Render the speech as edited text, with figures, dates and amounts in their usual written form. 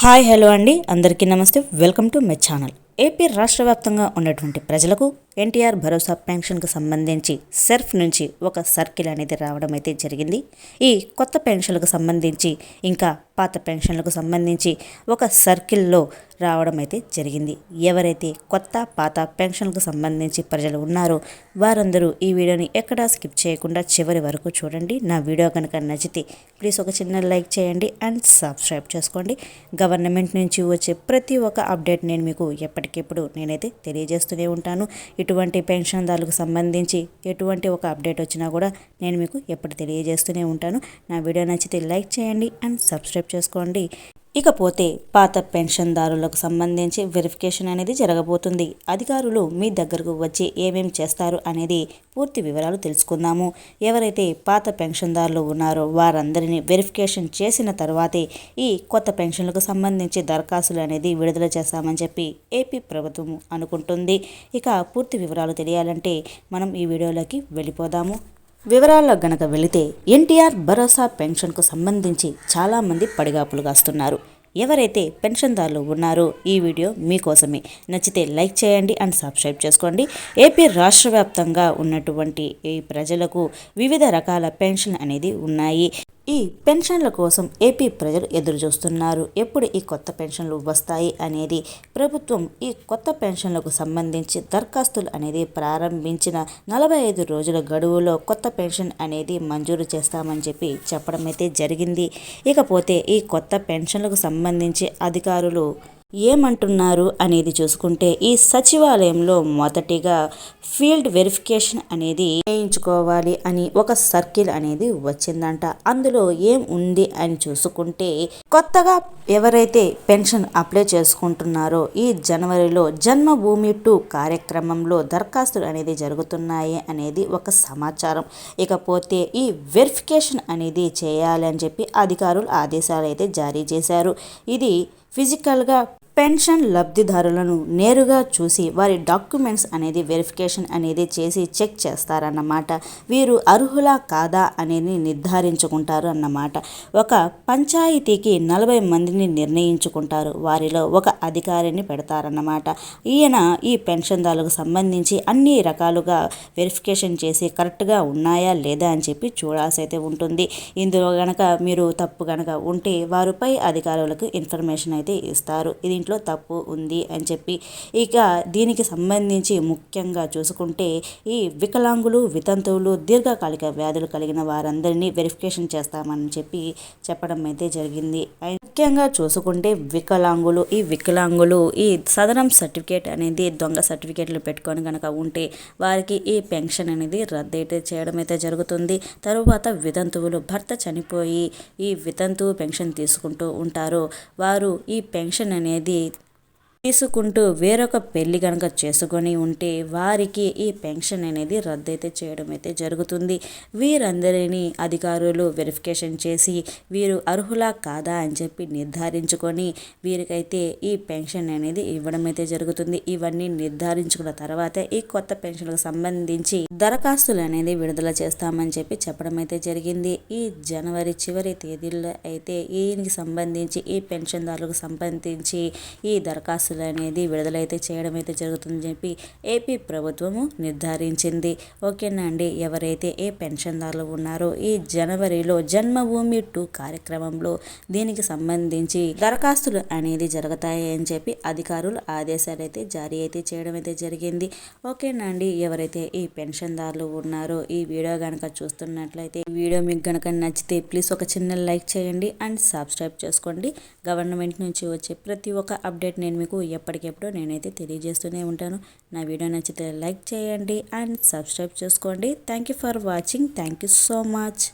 Hi hello అండి, అందరికీ నమస్తే. Welcome to my channel. AP రాష్ట్ర వ్యాప్తంగా ఉన్నటువంటి ప్రజలకు ఎన్టీఆర్ భరోసా పెన్షన్కు సంబంధించి సెర్ఫ్ నుంచి ఒక సర్కిల్ అనేది రావడం అయితే జరిగింది. ఈ కొత్త పెన్షన్లకు సంబంధించి ఇంకా పాత పెన్షన్లకు సంబంధించి ఒక సర్కిల్లో రావడం అయితే జరిగింది. ఎవరైతే కొత్త పాత పెన్షన్కు సంబంధించి ప్రజలు ఉన్నారో వారందరూ ఈ వీడియోని ఎక్కడా స్కిప్ చేయకుండా చివరి వరకు చూడండి. నా వీడియో కనుక నచ్చితే ప్లీజ్ ఒక చిన్న లైక్ చేయండి అండ్ సబ్స్క్రైబ్ చేసుకోండి. గవర్నమెంట్ నుంచి వచ్చే ప్రతి ఒక్క అప్డేట్ నేను మీకు ఎప్పటికెప్పుడు నేనైతే తెలియజేస్తూనే ఉంటాను. ఇటువంటి పెన్షన్దారులకు సంబంధించి ఎటువంటి ఒక అప్డేట్ వచ్చినా కూడా నేను మీకు ఎప్పుడు తెలియజేస్తూనే ఉంటాను. నా వీడియో నచ్చితే లైక్ చేయండి అండ్ సబ్స్క్రైబ్ చేసుకోండి. ఇకపోతే పాత పెన్షన్దారులకు సంబంధించి వెరిఫికేషన్ అనేది జరగబోతుంది. అధికారులు మీ దగ్గరకు వచ్చి ఏమేమి చేస్తారు అనేది పూర్తి వివరాలు తెలుసుకుందాము. ఎవరైతే పాత పెన్షన్దారులు ఉన్నారో వారందరినీ వెరిఫికేషన్ చేసిన తర్వాతే ఈ కొత్త పెన్షన్లకు సంబంధించి దరఖాస్తులు అనేది విడుదల చేస్తామని చెప్పి ఏపీ ప్రభుత్వం అనుకుంటుంది. ఇక పూర్తి వివరాలు తెలియాలంటే మనం ఈ వీడియోలోకి వెళ్ళిపోదాము. వివరాల్లో గనక వెళితే ఎన్టీఆర్ భరోసా పెన్షన్కు సంబంధించి చాలామంది పడిగాపులు కాస్తున్నారు. ఎవరైతే పెన్షన్దారులు ఉన్నారో ఈ వీడియో మీకోసమే. నచ్చితే లైక్ చేయండి అండ్ సబ్స్క్రైబ్ చేసుకోండి. ఏపీ రాష్ట్ర వ్యాప్తంగా ఉన్నటువంటి ఈ ప్రజలకు వివిధ రకాల పెన్షన్ అనేది ఉన్నాయి. ఈ పెన్షన్ల కోసం ఏపీ ప్రజలు ఎదురు చూస్తున్నారు. ఎప్పుడు ఈ కొత్త పెన్షన్లు వస్తాయి అనేది ప్రభుత్వం ఈ కొత్త పెన్షన్లకు సంబంధించి దరఖాస్తులు అనేది ప్రారంభించిన 45 రోజుల గడువులో కొత్త పెన్షన్ అనేది మంజూరు చేస్తామని చెప్పి చెప్పడం అయితే జరిగింది. ఇకపోతే ఈ కొత్త పెన్షన్లకు సంబంధించి అధికారులు ఏమంటున్నారు అనేది చూసుకుంటే ఈ సచివాలయంలో మొదటిగా ఫీల్డ్ వెరిఫికేషన్ అనేది చేయించుకోవాలి అని ఒక సర్కిల్ అనేది వచ్చిందంట. అందులో ఏం ఉంది అని చూసుకుంటే కొత్తగా ఎవరైతే పెన్షన్ అప్లై చేసుకుంటున్నారో ఈ జనవరిలో జన్మభూమి 2 కార్యక్రమంలో దరఖాస్తులు అనేది జరుగుతున్నాయి అనేది ఒక సమాచారం. ఇకపోతే ఈ వెరిఫికేషన్ అనేది చేయాలి అని చెప్పి అధికారులు ఆదేశాలు అయితే జారీ చేశారు. ఇది ఫిజికల్గా పెన్షన్ లబ్ధిదారులను నేరుగా చూసి వారి డాక్యుమెంట్స్ అనేది వెరిఫికేషన్ అనేది చేసి చెక్ చేస్తారన్నమాట. వీరు అర్హులా కాదా అనేది నిర్ధారించుకుంటారు అన్నమాట. ఒక పంచాయతీకి 40 మందిని నిర్ణయించుకుంటారు. వారిలో ఒక అధికారిని పెడతారన్నమాట. ఈయన ఈ పెన్షన్దారులకు సంబంధించి అన్ని రకాలుగా వెరిఫికేషన్ చేసి కరెక్ట్గా ఉన్నాయా లేదా అని చెప్పి చూడాల్సి అయితే ఉంటుంది. ఇందులో గనక మీరు తప్పు గనక ఉంటే వారిపై అధికారులకు ఇన్ఫర్మేషన్ అయితే ఇస్తారు. దీంట్లో తప్పు ఉంది అని చెప్పి. ఇక దీనికి సంబంధించి ముఖ్యంగా చూసుకుంటే ఈ వికలాంగులు, వితంతువులు, దీర్ఘకాలిక వ్యాధులు కలిగిన వారందరినీ వెరిఫికేషన్ చేస్తామని చెప్పి చెప్పడం అయితే జరిగింది. ముఖ్యంగా చూసుకుంటే వికలాంగులు ఈ సదరం సర్టిఫికేట్ అనేది దొంగ సర్టిఫికేట్లు పెట్టుకొని కనుక ఉంటే వారికి ఈ పెన్షన్ అనేది రద్దు అయితే చేయడం అయితే జరుగుతుంది. తరువాత వితంతువులు భర్త చనిపోయి ఈ వితంతువు పెన్షన్ తీసుకుంటూ ఉంటారు. వారు ఈ పెన్షన్ అనేది తీసుకుంటూ వేరొక పెళ్లి కనుక చేసుకొని ఉంటే వారికి ఈ పెన్షన్ అనేది రద్దు అయితే చేయడం అయితే జరుగుతుంది. వీరందరినీ అధికారులు వెరిఫికేషన్ చేసి వీరు అర్హులా కాదా అని చెప్పి నిర్ధారించుకొని వీరికైతే ఈ పెన్షన్ అనేది ఇవ్వడం అయితే జరుగుతుంది. ఇవన్నీ నిర్ధారించుకున్న తర్వాతే ఈ కొత్త పెన్షన్లకు సంబంధించి దరఖాస్తులు అనేది విడుదల చేస్తామని చెప్పి చెప్పడం అయితే జరిగింది. ఈ జనవరి చివరి తేదీల్లో అయితే దీనికి సంబంధించి ఈ పెన్షన్దారులకు సంబంధించి ఈ దరఖాస్తు అనేది విడుదలైతే చేయడం అయితే జరుగుతుందని చెప్పి ఏపీ ప్రభుత్వము నిర్ధారించింది. ఓకేనా అండి. ఎవరైతే ఏ పెన్షన్దారులు ఉన్నారో ఈ జనవరిలో జన్మభూమి 2 కార్యక్రమంలో దీనికి సంబంధించి దరఖాస్తులు అనేది జరుగుతాయి అని చెప్పి అధికారులు ఆదేశాలు అయితే జారీ అయితే చేయడం అయితే జరిగింది. ఓకేనా అండి. ఎవరైతే ఈ పెన్షన్దారులు ఉన్నారో ఈ వీడియో కనుక చూస్తున్నట్లయితే ఈ వీడియో మీకు కనుక నచ్చితే ప్లీజ్ ఒక చిన్న లైక్ చేయండి అండ్ సబ్స్క్రైబ్ చేసుకోండి. గవర్నమెంట్ నుంచి వచ్చే ప్రతి ఒక్క అప్డేట్ నేను మీకు ఎప్పటికెప్పుడు నేనైతే తెలియజేస్తూనే ఉంటాను. నా వీడియో నచ్చితే లైక్ చేయండి అండ్ సబ్స్క్రైబ్ చేసుకోండి. Thank you for watching. Thank you so much.